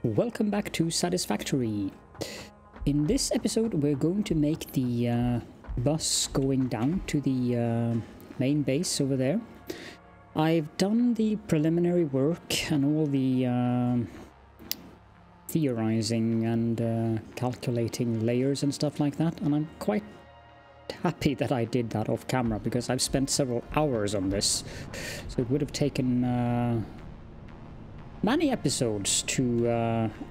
Welcome back to Satisfactory. In this episode we're going to make the bus going down to the main base over there. I've done the preliminary work and all the theorizing and calculating layers and stuff like that, and I'm quite happy that I did that off camera because I've spent several hours on this, so it would have taken many episodes to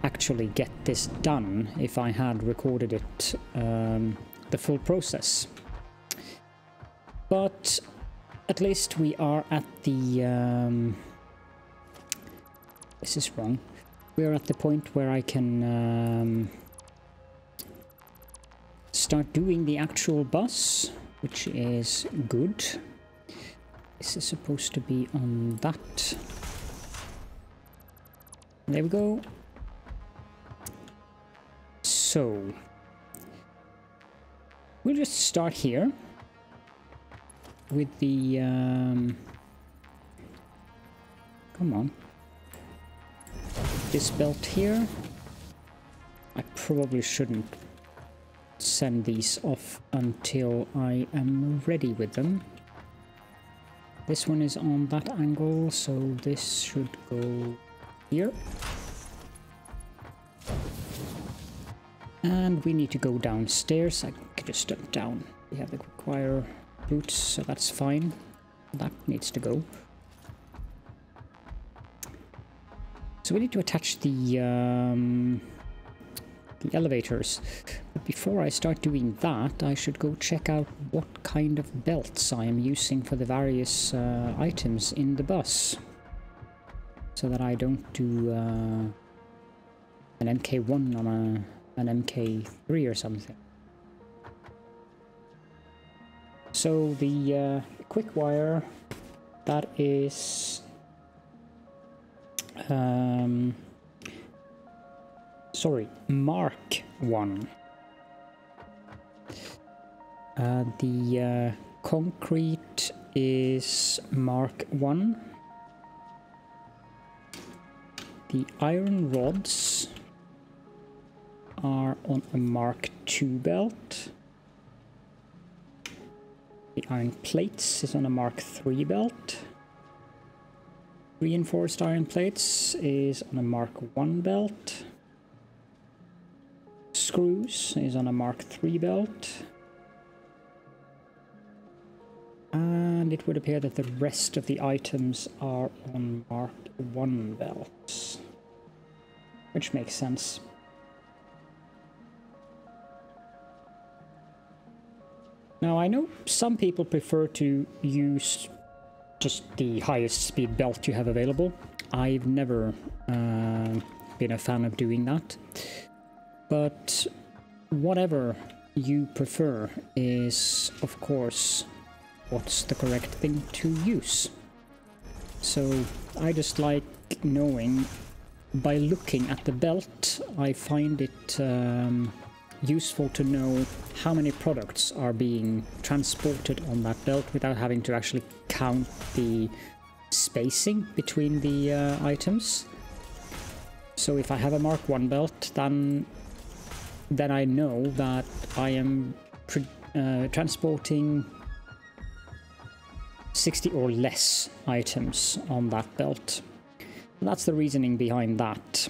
actually get this done if I had recorded it the full process. But at least we are at the this is wrong. We are at the point where I can start doing the actual bus, which is good. This is supposed to be on that. There we go. So we'll just start here with the come on, this belt here. I probably shouldn't send these off until I am ready with them. This one is on that angle, so this should go here. And we need to go downstairs. I can just step down. We have the require boots, so that's fine. That needs to go. So we need to attach the elevators. But before I start doing that, I should go check out what kind of belts I am using for the various items in the bus, so that I don't do an MK1 on an MK3 or something. So the quick wire, that is sorry, Mark 1. The concrete is Mark 1. The iron rods are on a Mark II belt. The iron plates is on a Mark III belt. Reinforced iron plates is on a Mark I belt. Screws is on a Mark III belt. And it would appear that the rest of the items are on Mark I belts, which makes sense. Now, I know some people prefer to use just the highest speed belt you have available. I've never been a fan of doing that. But whatever you prefer is, of course, what's the correct thing to use. So I just like knowing, by looking at the belt, I find it useful to know how many products are being transported on that belt without having to actually count the spacing between the items. So if I have a Mark I belt, then I know that I am transporting 60 or less items on that belt. And that's the reasoning behind that.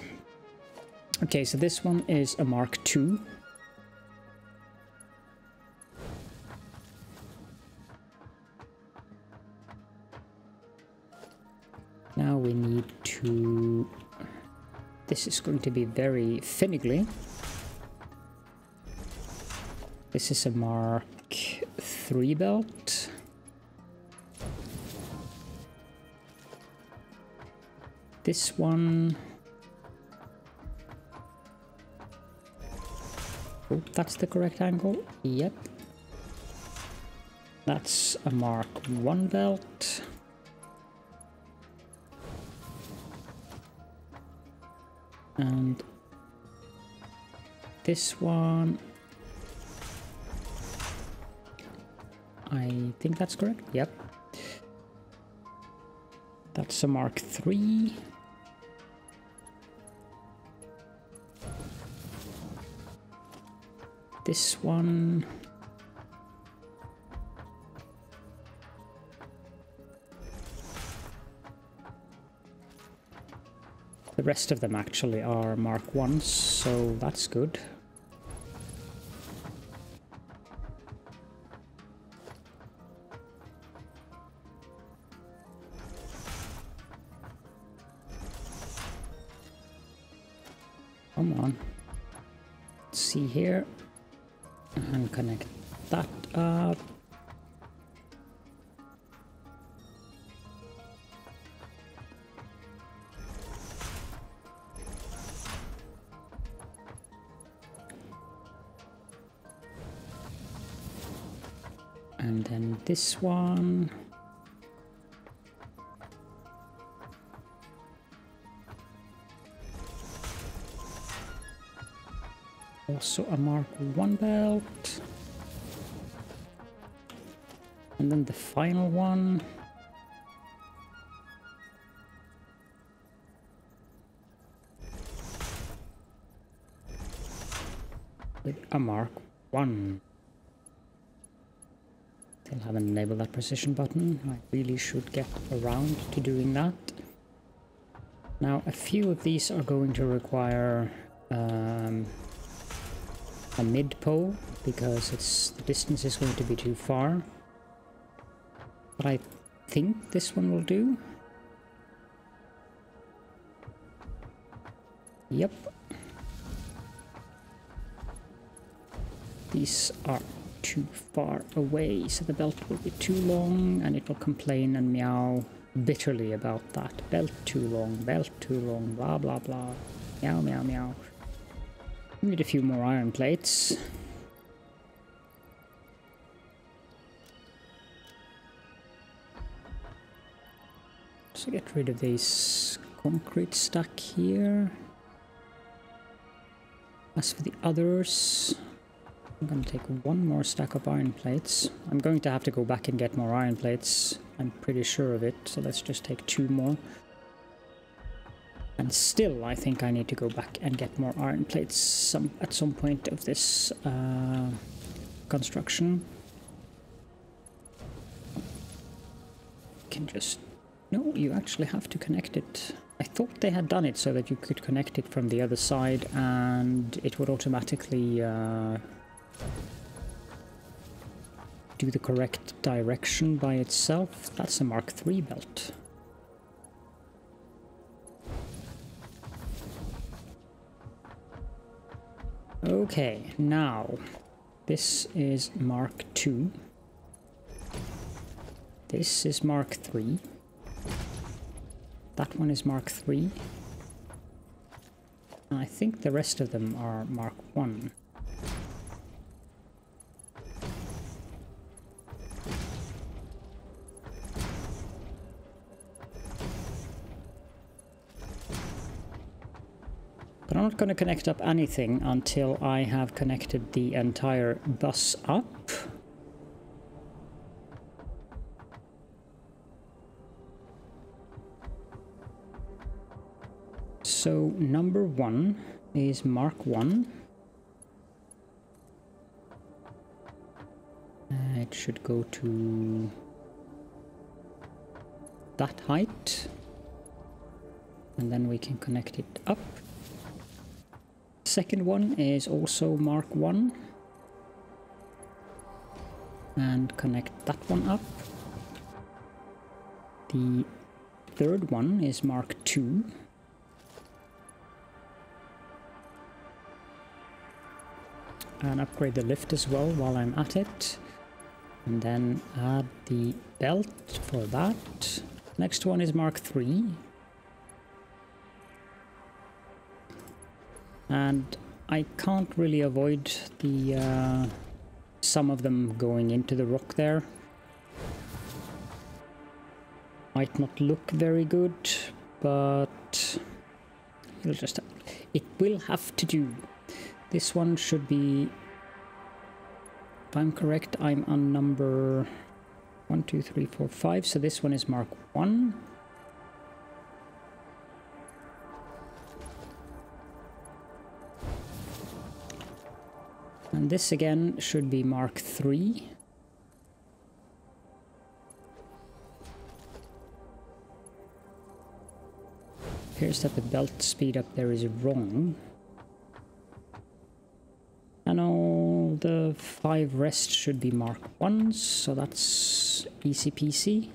Okay, so this one is a Mark II. Now we need to... This is going to be very finicky. This is a Mark III belt. This one... Oh, that's the correct angle. Yep. That's a Mark I belt. And this one, I think that's correct. Yep. That's a Mark III. this one. The rest of them actually are Mark 1s, so that's good. Come on. Let's see here. And connect that up. And then this one. Also a Mark 1 belt. And then the final one. With a Mark 1. Still haven't enabled that precision button. I really should get around to doing that. Now, a few of these are going to require a mid pole because the distance is going to be too far. But I think this one will do. Yep. These are too far away, so the belt will be too long and it will complain and meow bitterly about that. Belt too long, blah blah blah. Meow meow meow. We need a few more iron plates. So get rid of this concrete stack here. As for the others, I'm going to take one more stack of iron plates. I'm going to have to go back and get more iron plates. I'm pretty sure of it, so let's just take 2 more. And still, I think I need to go back and get more iron plates at some point of this construction. Can just... No, you actually have to connect it. I thought they had done it so that you could connect it from the other side and it would automatically do the correct direction by itself. That's a Mark III belt. Okay, now this is Mark II. This is Mark III. That one is Mark III. And I think the rest of them are Mark I. But I'm not going to connect up anything until I have connected the entire bus up. So number 1 is Mark I. It should go to that height. And then we can connect it up. Second one is also Mark I. And connect that one up. The third one is Mark II. And upgrade the lift as well while I'm at it. And then add the belt for that. Next one is Mark III. And I can't really avoid the some of them going into the rock there. Might not look very good, but it will have to do. This one should be, if I'm correct, I'm on number 1, 2, 3, 4, 5, so this one is Mark I. And this again should be Mark 3. Appears that the belt speed up there is wrong. And all the 5 rest should be Mark 1s, so that's easy peasy.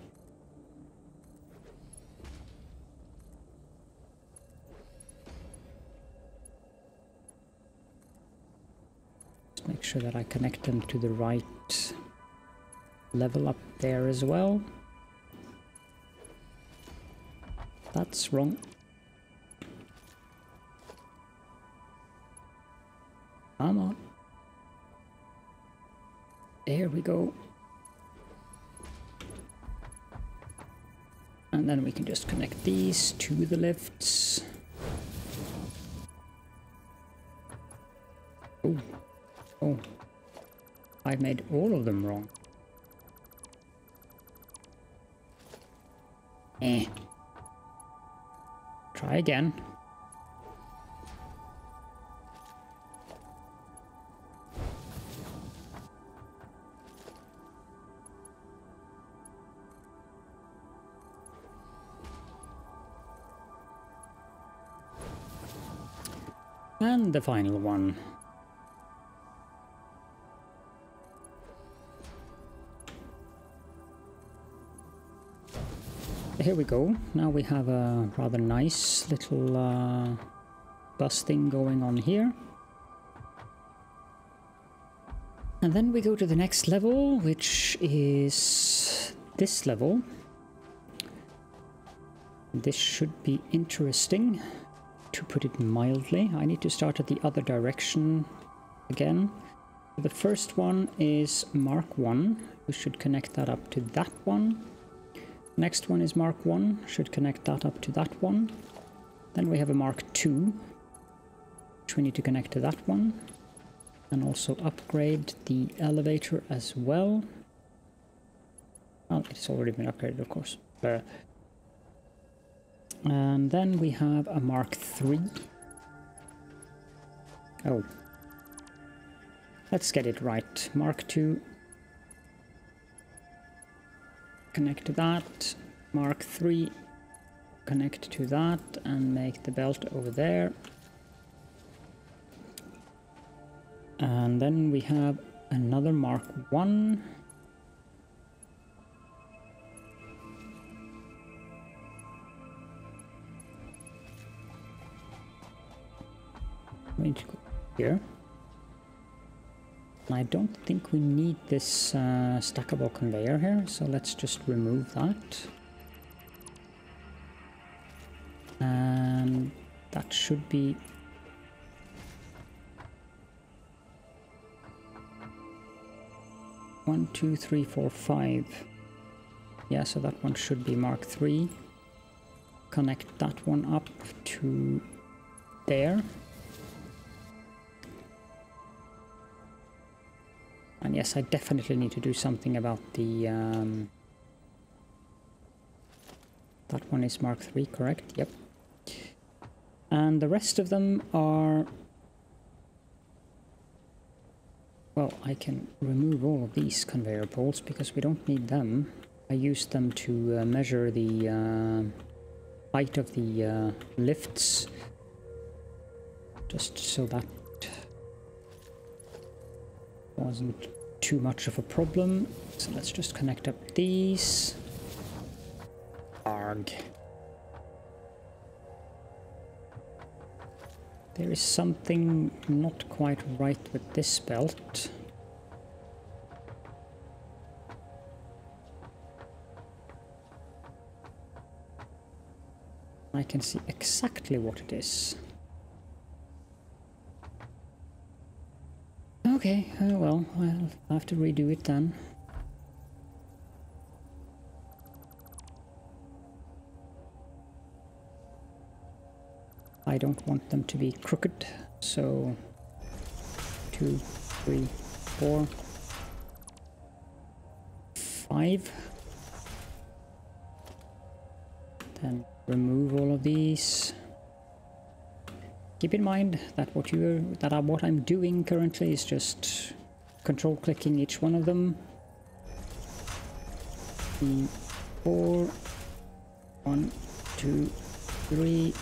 Just make sure that I connect them to the right level up there as well. That's wrong. Come on. There we go. And then we can just connect these to the lifts. Oh. Oh. I made all of them wrong. Try again. And the final one. Here we go. Now we have a rather nice little bus thing going on here. And then we go to the next level, which is this level. This should be interesting, to put it mildly. I need to start at the other direction again. The first one is Mark 1. We should connect that up to that one. Next one is Mark 1. Should connect that up to that one. Then we have a Mark 2, which we need to connect to that one. And also upgrade the elevator as well. Well, it's already been upgraded, of course. And then we have a Mark 3. Oh. Let's get it right. Mark 2. Connect to that. Mark 3. Connect to that and make the belt over there. And then we have another Mark 1. We need to go here. I don't think we need this stackable conveyor here, so let's just remove that. And that should be... One, two, three, four, 5. Yeah, so that one should be Mark 3. Connect that one up to there. And yes, I definitely need to do something about the... that one is Mark 3, correct? Yep. And the rest of them are... Well, I can remove all of these conveyor bolts because we don't need them. I used them to measure the height of the lifts, just so that wasn't too much of a problem. So let's just connect up these. Arg. There is something not quite right with this belt. I can see exactly what it is. Okay, well, I'll have to redo it then. I don't want them to be crooked, so 2, 3, 4, 5. Then remove all of these. Keep in mind that what I'm doing currently is just control clicking each one of them. 3, 4, 1, 2, 3,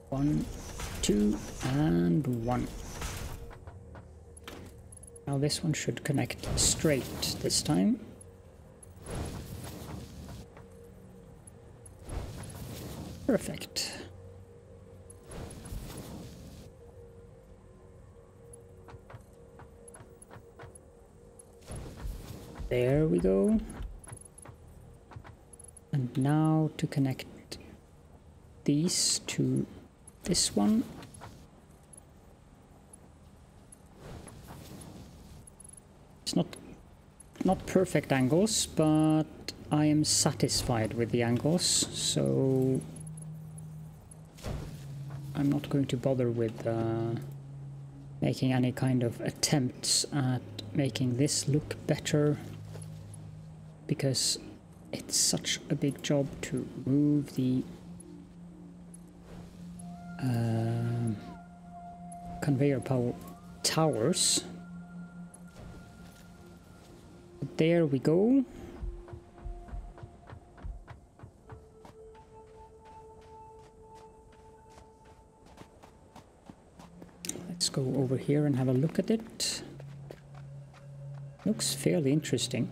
1, 2, and 1. Now this one should connect straight this time. Perfect. There we go. And now to connect these to this one. It's not perfect angles, but I am satisfied with the angles, so I'm not going to bother with making any kind of attempts at making this look better, because it's such a big job to move the conveyor towers. There we go. Let's go over here and have a look at it. Looks fairly interesting.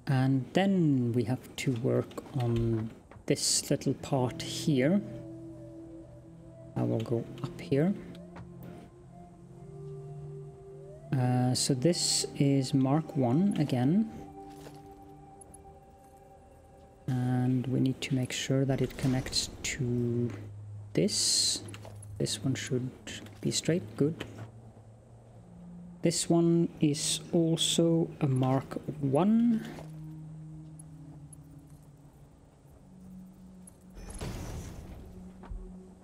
And then we have to work on this little part here. I will go up here. So this is Mark 1 again. And we need to make sure that it connects to this. This one should be straight, good. This one is also a Mark 1.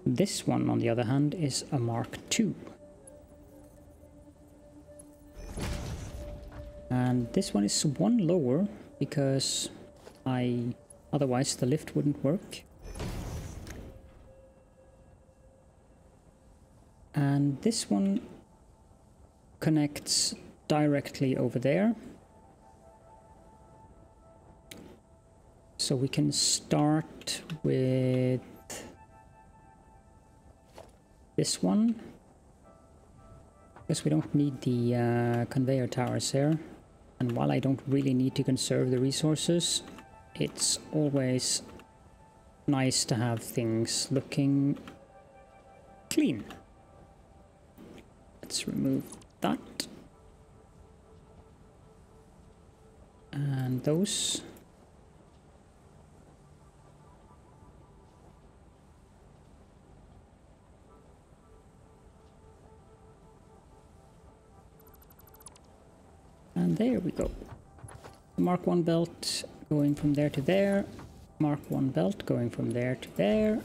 This one, on the other hand, is a Mark 2. And this one is one lower because otherwise the lift wouldn't work. And this one connects directly over there. So we can start with this one, because we don't need the conveyor towers here. And while I don't really need to conserve the resources, it's always nice to have things looking clean. Let's remove that. And those. And there we go. Mark 1 belt going from there to there. Mark 1 belt going from there to there.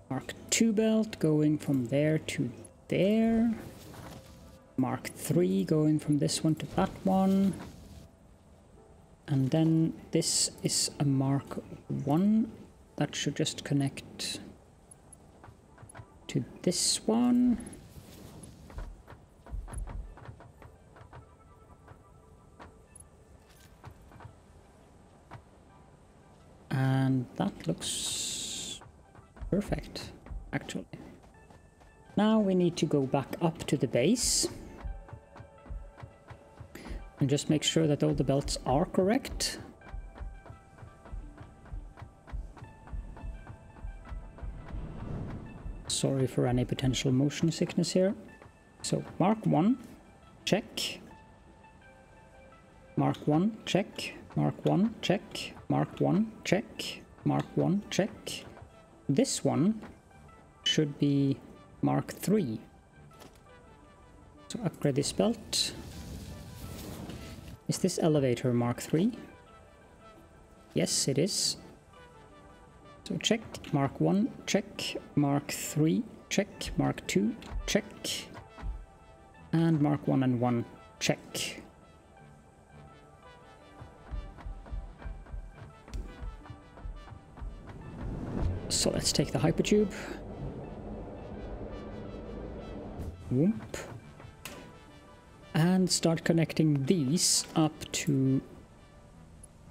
Mark 2 belt going from there to there. Mark 3 going from this one to that one. And then this is a Mark 1 that should just connect to this one. And that looks perfect, actually. Now we need to go back up to the base and just make sure that all the belts are correct. Sorry for any potential motion sickness here. So Mark 1, check. Mark 1, check. Mark 1, check. Mark 1, check. Mark 1, check. This one should be Mark 3. So upgrade this belt. Is this elevator Mark 3? Yes, it is. So check. Mark 1, check. Mark 3, check. Mark 2, check. And Mark 1 and 1, check. So let's take the hypertube. Whoop. And start connecting these up to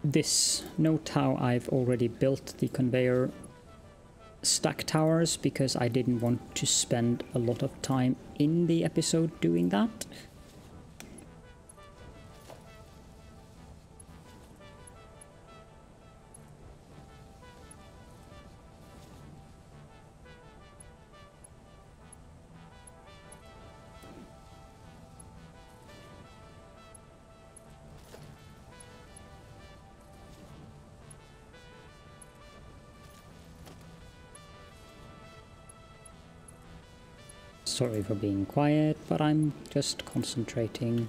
this. Note how I've already built the conveyor stack towers because I didn't want to spend a lot of time in the episode doing that. Sorry for being quiet, but I'm just concentrating.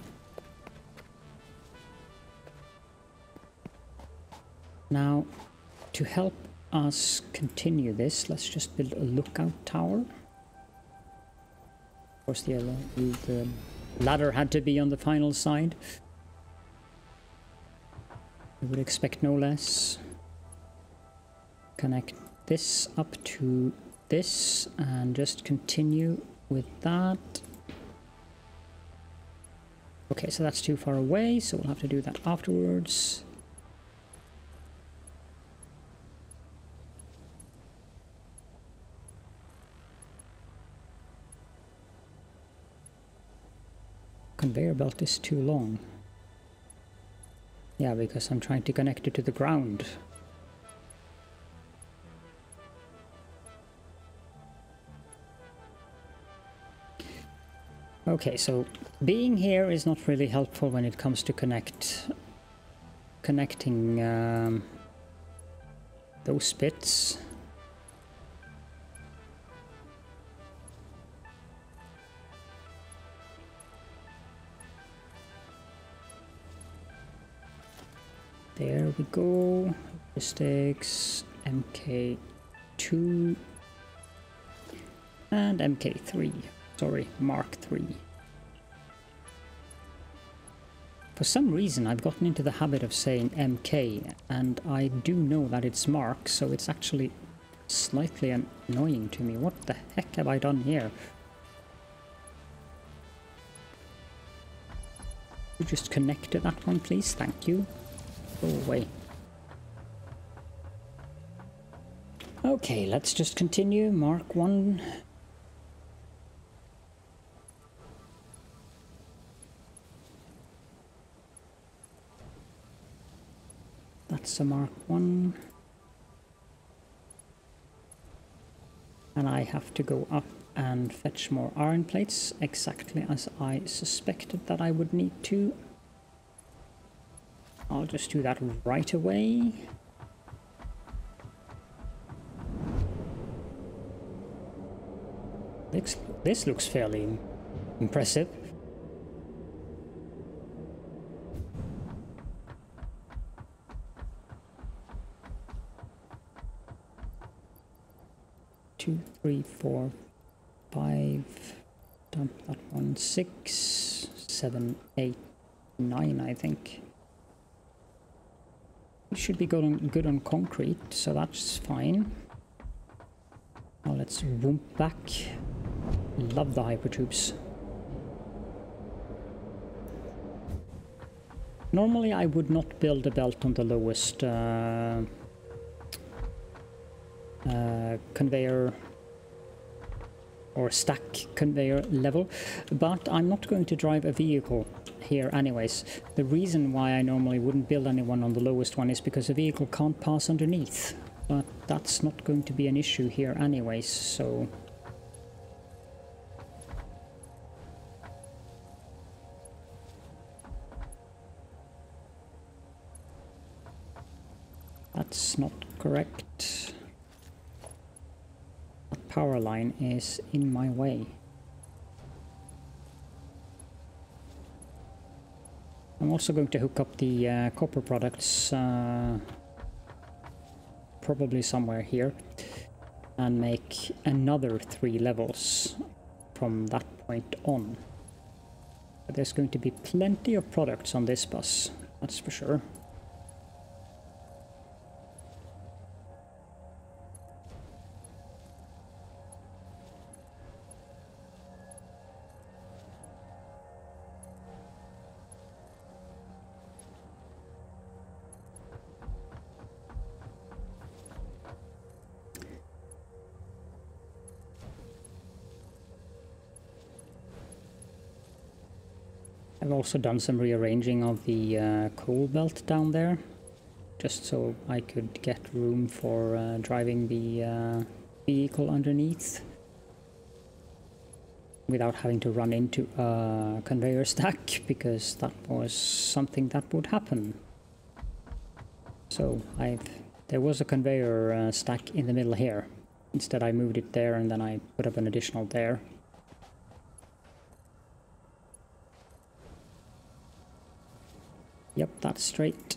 Now, to help us continue this, let's just build a lookout tower. Of course, the ladder had to be on the final side. I would expect no less. Connect this up to this and just continue with that. Okay, so that's too far away, so we'll have to do that afterwards. Conveyor belt is too long. Yeah, because I'm trying to connect it to the ground. Okay, so being here is not really helpful when it comes to connecting those bits. There we go. Logistics, MK2 and MK3. Sorry, Mark III. For some reason I've gotten into the habit of saying MK, and I do know that it's Mark, so it's actually slightly annoying to me. What the heck have I done here? You just connect to that one, please? Thank you. Go away. Okay, let's just continue. Mark 1. That's a Mark 1. And I have to go up and fetch more iron plates, exactly as I suspected that I would need to. I'll just do that right away. This looks fairly impressive. Two, three, 4, 5. Dump that one. 6, 7, 8, 9, I think. It should be good on concrete, so that's fine. Now let's whoop back. Love the hypertubes. Normally I would not build a belt on the lowest conveyor or stack conveyor level, but I'm not going to drive a vehicle here anyways. The reason why I normally wouldn't build anyone on the lowest one is because a vehicle can't pass underneath, but that's not going to be an issue here anyways, so that's not correct. That power line is in my way. I'm also going to hook up the copper products probably somewhere here and make another 3 levels from that point on. But there's going to be plenty of products on this bus, that's for sure. I've also done some rearranging of the coal belt down there, just so I could get room for driving the vehicle underneath without having to run into a conveyor stack, because that was something that would happen. So there was a conveyor stack in the middle here. Instead I moved it there and then I put up an additional there. Yep, that's straight.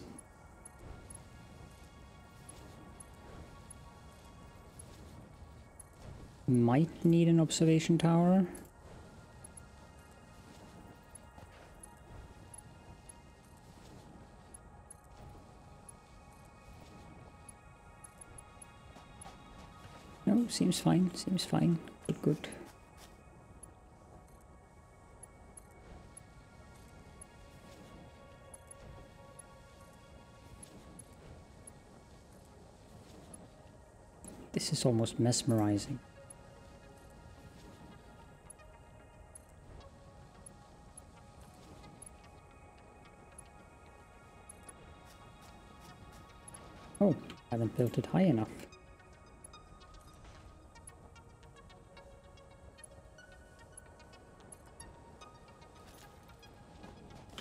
Might need an observation tower. No, seems fine, seems fine. Good, good. This is almost mesmerizing. Oh, I haven't built it high enough.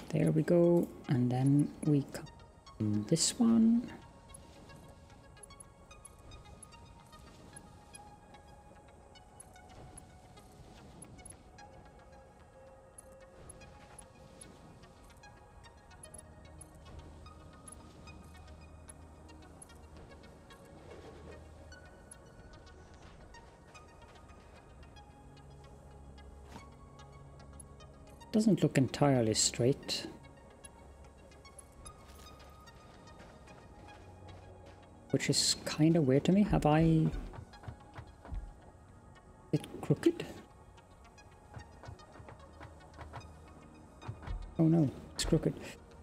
There we go, and then we come in this one. Doesn't look entirely straight. Which is kind of weird to me. Have I... it crooked? Oh no, it's crooked.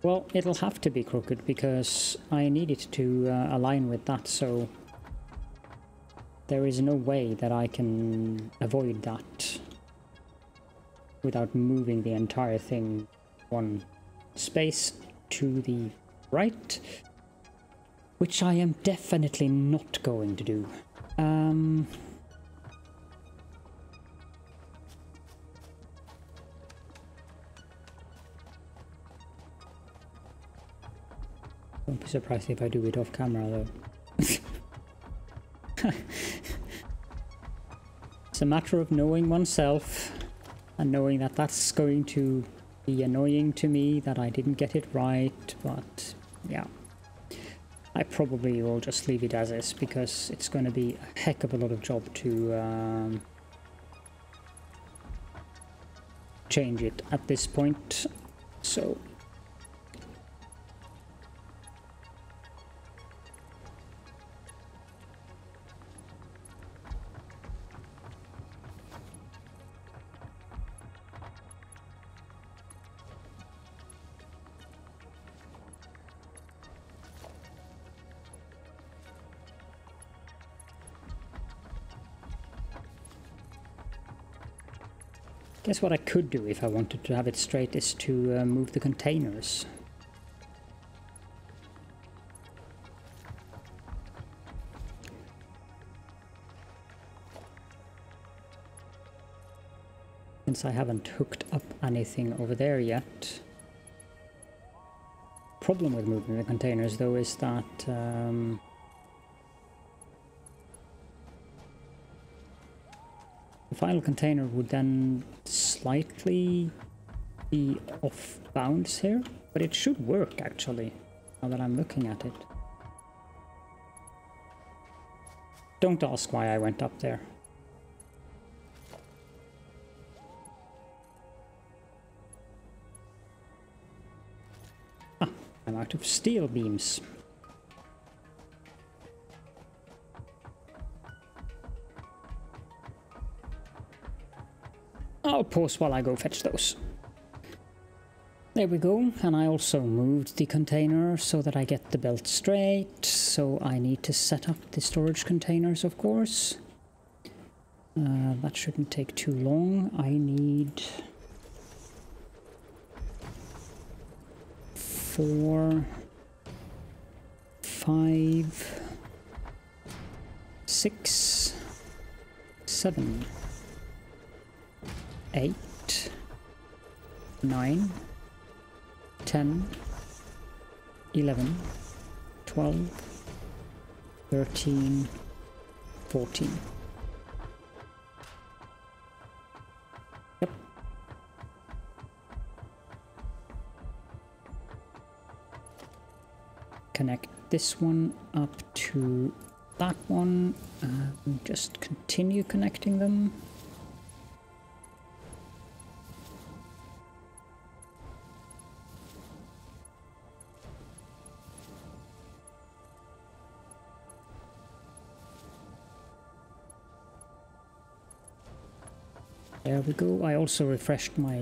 Well, it'll have to be crooked because I need it to align with that, so there is no way that I can avoid that without moving the entire thing one space to the right, which I am definitely not going to do. Don't be surprised if I do it off camera though. It's a matter of knowing oneself and knowing that that's going to be annoying to me that I didn't get it right, but yeah. I probably will just leave it as is because it's going to be a heck of a lot of job to change it at this point, so... Guess what I could do if I wanted to have it straight is to move the containers. Since I haven't hooked up anything over there yet. Problem with moving the containers though is that the final container would then slightly be off bounds here, but it should work actually, now that I'm looking at it. Don't ask why I went up there. Ah, I'm out of steel beams. I'll pause while I go fetch those. There we go, and I also moved the container so that I get the belt straight, so I need to set up the storage containers, of course. That shouldn't take too long. I need 4, 5, 6, 7, 8, 9, 10, 11, 12, 13, 14. Yep. Connect this one up to that one and just continue connecting them. There we go. I also refreshed my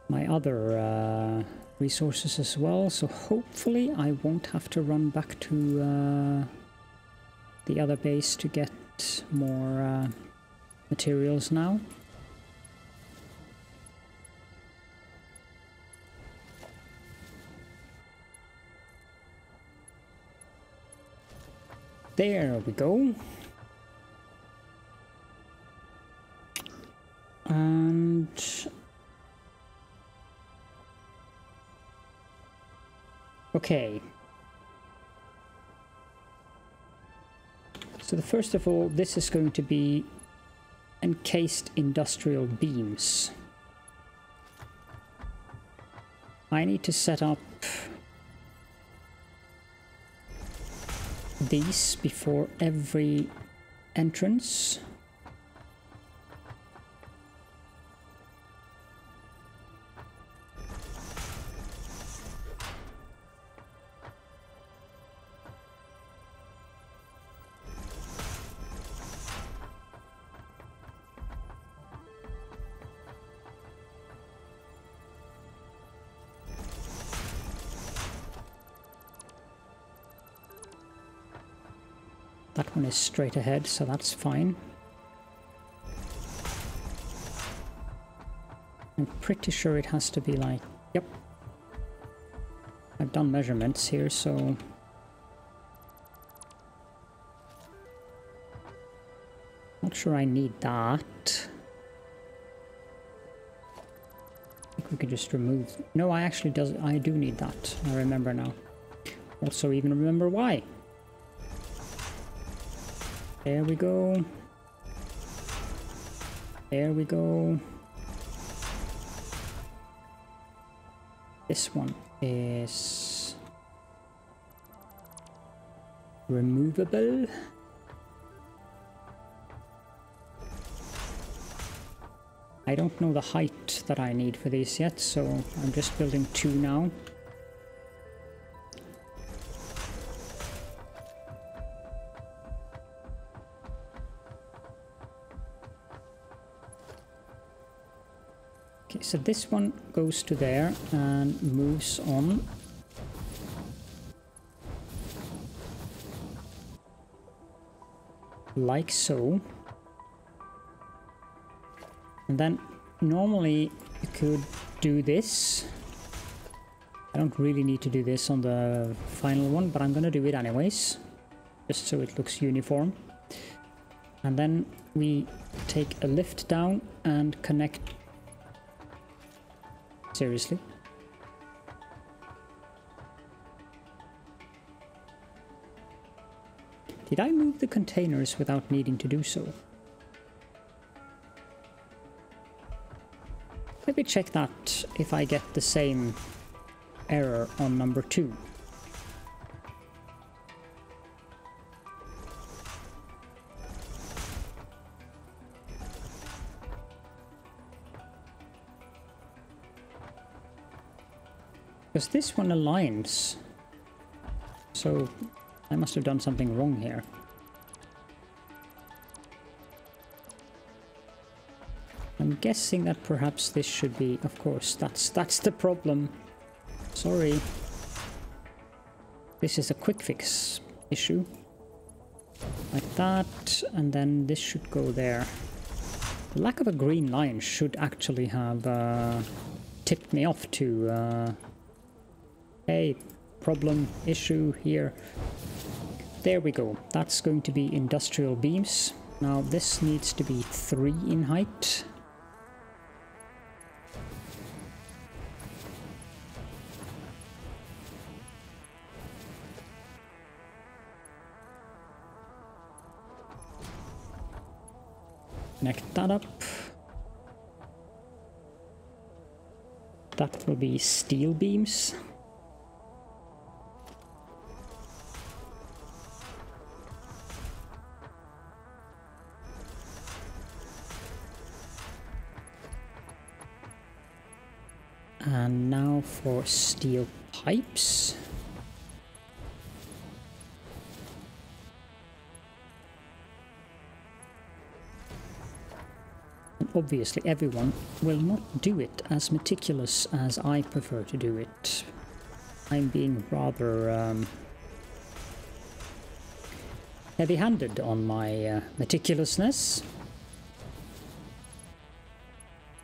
my other resources as well, so hopefully I won't have to run back to the other base to get more materials now. There we go. And okay, so first of all, this is going to be encased industrial beams. I need to set up these before every entrance. That one is straight ahead, so that's fine. I'm pretty sure it has to be like, yep. I've done measurements here, so... Not sure I need that. I think we could just remove... No, I actually I do need that. I remember now. Also even remember why. There we go. There we go. This one is removable. I don't know the height that I need for these yet, so I'm just building 2 now. Okay, so this one goes to there and moves on. Like so. And then normally you could do this. I don't really need to do this on the final one, but I'm gonna do it anyways, just so it looks uniform. And then we take a lift down and connect. Seriously? Did I move the containers without needing to do so? Let me check that if I get the same error on number 2. Because this one aligns, so I must have done something wrong here. I'm guessing that perhaps this should be, of course, that's the problem. Sorry. This is a quick fix issue. Like that, and then this should go there. The lack of a green line should actually have tipped me off to, hey, problem, issue here. There we go. That's going to be industrial beams. Now this needs to be 3 in height. Connect that up. That will be steel beams. And now for steel pipes. Obviously everyone will not do it as meticulous as I prefer to do it. I'm being rather heavy-handed on my meticulousness.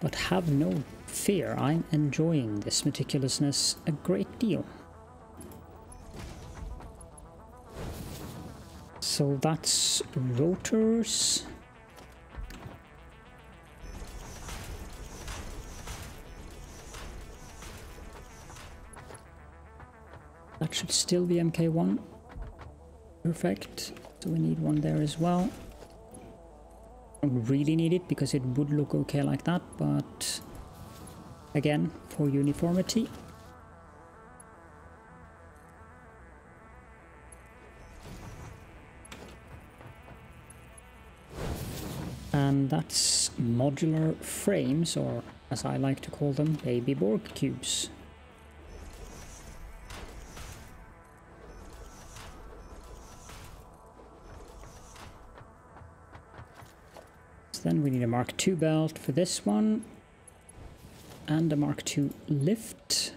But have no fear, I'm enjoying this meticulousness a great deal. So that's rotors. That should still be MK1. Perfect. So we need one there as well. Don't really need it because it would look okay like that, but again, for uniformity. And that's modular frames, or as I like to call them, baby Borg cubes. Then we need a Mark II belt for this one, and a Mark II lift.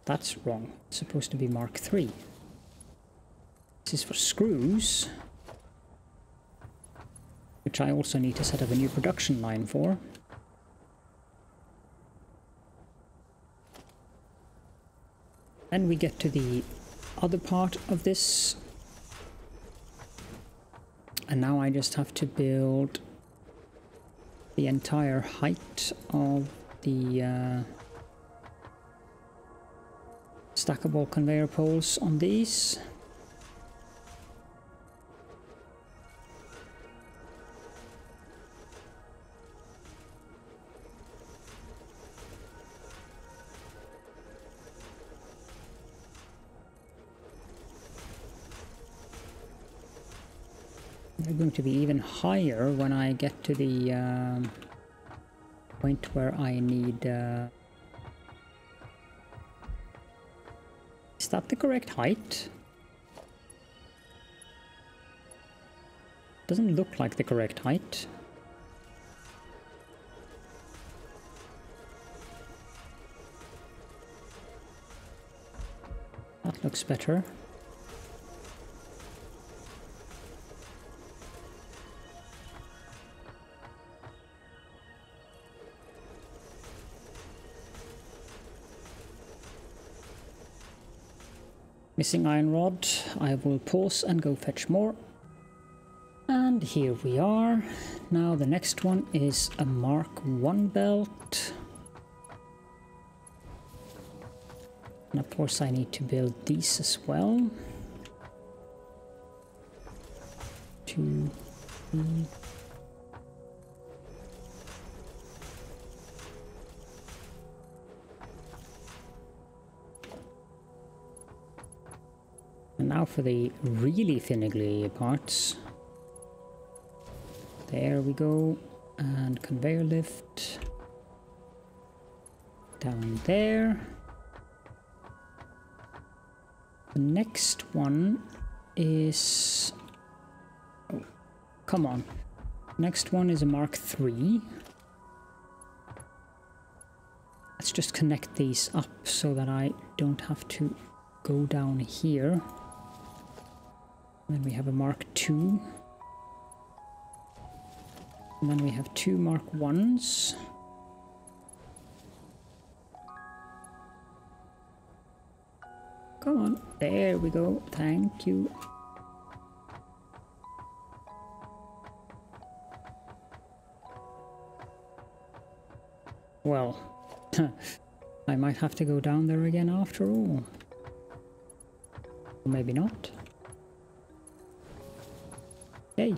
That's wrong. It's supposed to be Mark III. This is for screws, which I also need to set up a new production line for. Then we get to the other part of this, and now I just have to build the entire height of the stackable conveyor poles on these. They're going to be even higher when I get to the point where I need... Is that the correct height? Doesn't look like the correct height. That looks better. Missing iron rod. I will pause and go fetch more. And here we are. Now the next one is a Mark I belt. And of course I need to build these as well. 2, 3. And now for the really finicky parts. There we go. And conveyor lift. Down there. The next one is... Oh, come on. Next one is a Mark III. Let's just connect these up so that I don't have to go down here. Then we have a Mark II. And then we have 2 Mark Is. Come on, there we go, thank you. Well, I might have to go down there again after all. Or maybe not. Hey.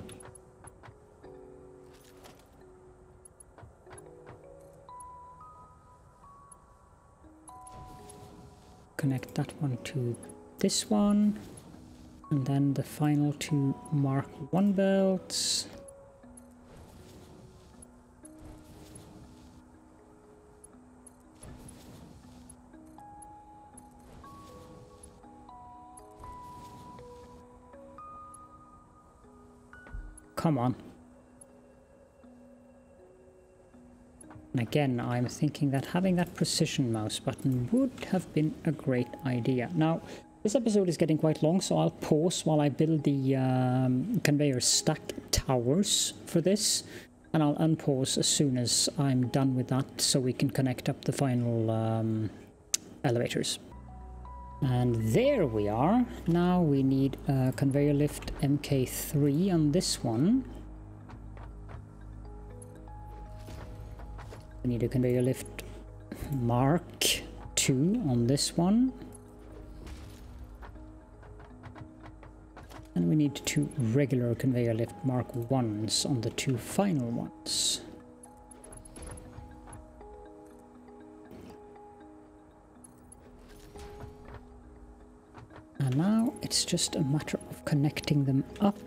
Connect that one to this one. And then the final 2 Mark I belts. Come on. And again, I'm thinking that having that precision mouse button would have been a great idea. Now, this episode is getting quite long, so I'll pause while I build the conveyor stack towers for this. And I'll unpause as soon as I'm done with that, so we can connect up the final elevators. And there we are. Now we need a conveyor lift MK3 on this one. We need a conveyor lift Mark II on this one. And we need 2 regular conveyor lift Mark Is on the 2 final ones. And now it's just a matter of connecting them up.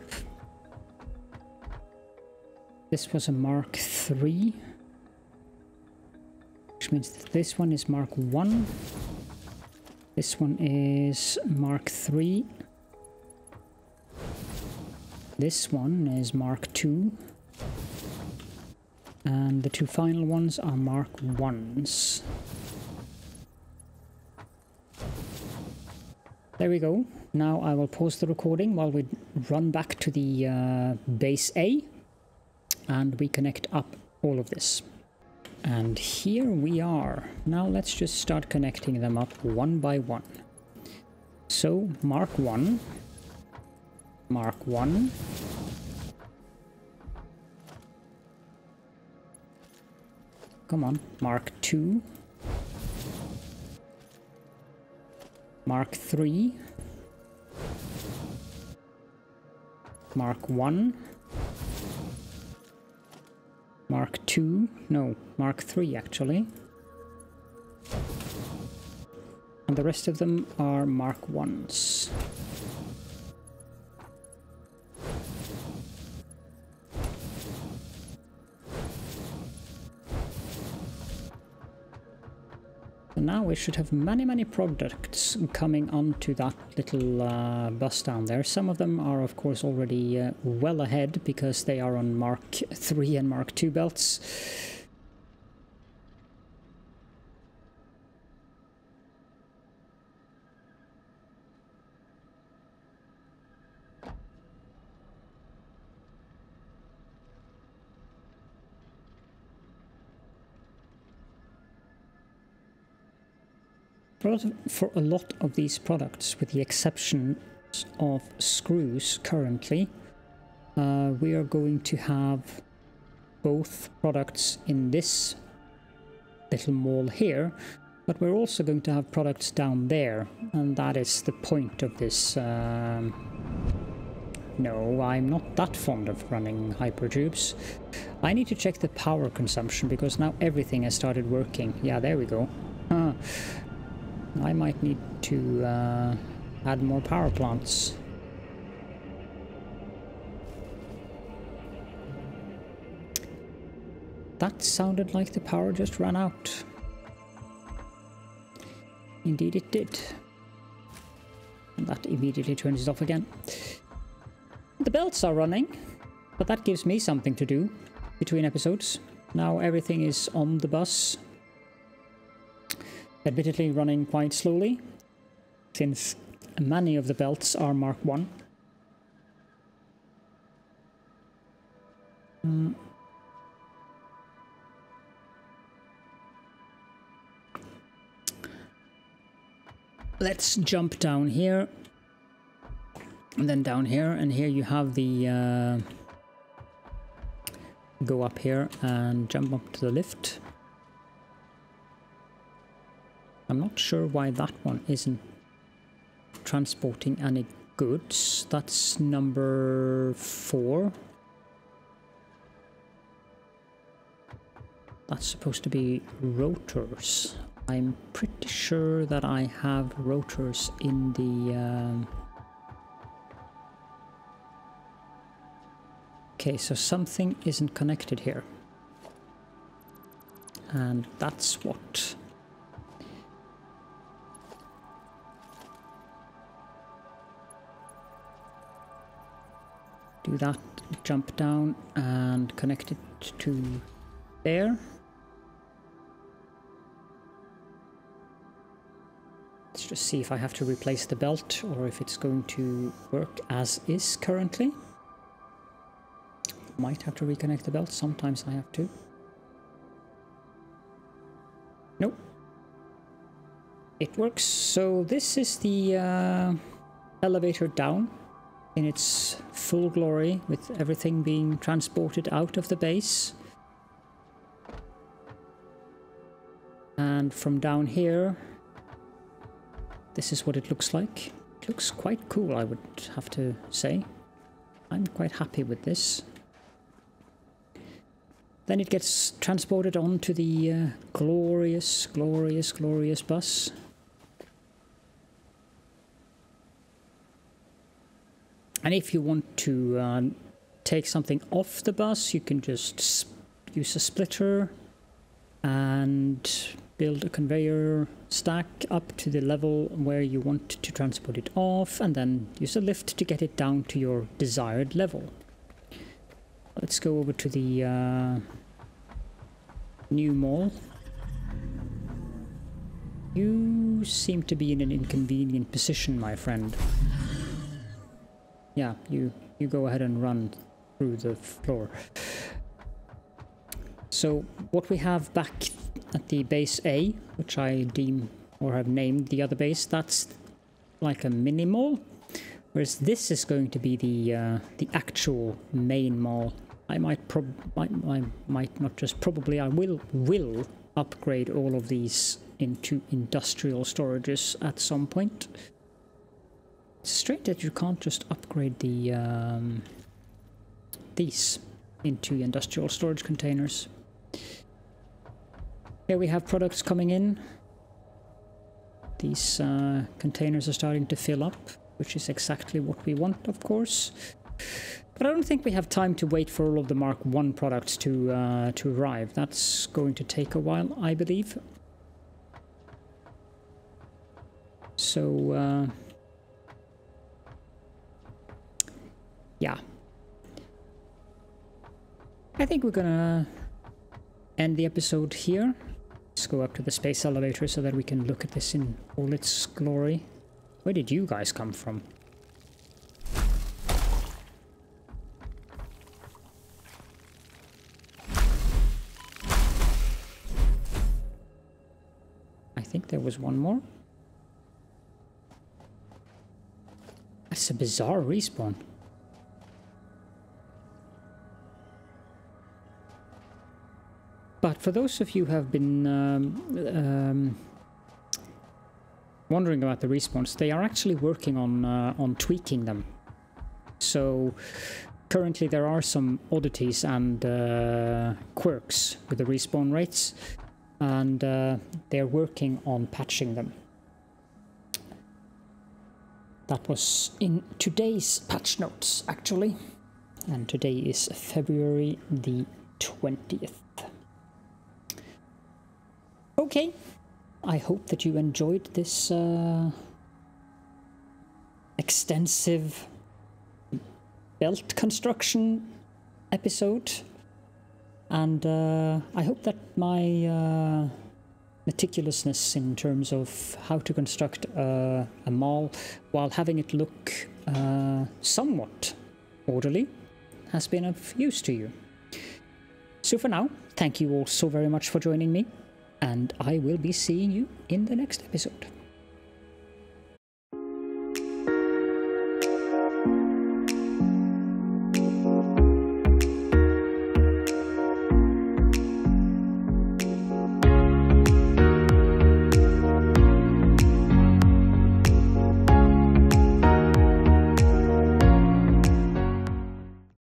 This was a Mark III, which means that this one is Mark I. This one is Mark III. This one is Mark II. And the 2 final ones are Mark Is. There we go. Now I will pause the recording while we run back to the base A and we connect up all of this. And here we are. Now let's just start connecting them up one by one. So Mark I, Mark I, come on, Mark II, Mark III, Mark I, Mark II, no, Mark III actually. And the rest of them are Mark Is. So now we should have many products coming onto that little bus down there. Some of them are of course already well ahead because they are on Mark III and Mark II belts. For a lot of these products, with the exception of screws currently, we are going to have both products in this little mall here, but we're also going to have products down there, and that is the point of this. No, I'm not that fond of running hypertubes. I need to check the power consumption because now everything has started working. Yeah, there we go. I might need to add more power plants. That sounded like the power just ran out. Indeed it did. And that immediately turns it off again. The belts are running, but that gives me something to do between episodes. Now everything is on the bus. Admittedly running quite slowly, since many of the belts are Mark I. Let's jump down here, and then down here, and here you have the go up here and jump up to the lift. I'm not sure why that one isn't transporting any goods. That's number 4. That's supposed to be rotors. I'm pretty sure that I have rotors in the... Okay, so something isn't connected here. And that's what... Do that, jump down and connect it to there. Let's just see if I have to replace the belt or if it's going to work as is currently. Might have to reconnect the belt, sometimes I have to. Nope. It works. So this is the elevator down in its full glory, with everything being transported out of the base. And from down here, this is what it looks like. It looks quite cool, I would have to say. I'm quite happy with this. Then it gets transported onto the glorious, glorious, glorious bus. And if you want to take something off the bus, you can just use a splitter and build a conveyor stack up to the level where you want to transport it off, and then use a lift to get it down to your desired level. Let's go over to the new mall. You seem to be in an inconvenient position, my friend. Yeah, you go ahead and run through the floor. So what we have back at the base A, which I deem or have named the other base, that's like a mini mall, whereas this is going to be the actual main mall. I might not just probably, I will upgrade all of these into industrial storages at some point. It's strange that you can't just upgrade the these into industrial storage containers. Here we have products coming in. These containers are starting to fill up, which is exactly what we want, of course. But I don't think we have time to wait for all of the Mark 1 products to arrive. That's going to take a while, I believe. So, yeah. I think we're gonna end the episode here. Let's go up to the space elevator so that we can look at this in all its glory. Where did you guys come from? I think there was one more. That's a bizarre respawn. But for those of you who have been wondering about the respawns, they are actually working on tweaking them. So currently there are some oddities and quirks with the respawn rates, and they're working on patching them. That was in today's patch notes, actually, and today is February the 20th. Okay, I hope that you enjoyed this extensive belt construction episode, and I hope that my meticulousness in terms of how to construct a mall while having it look somewhat orderly has been of use to you. So for now, thank you all so very much for joining me, and I will be seeing you in the next episode.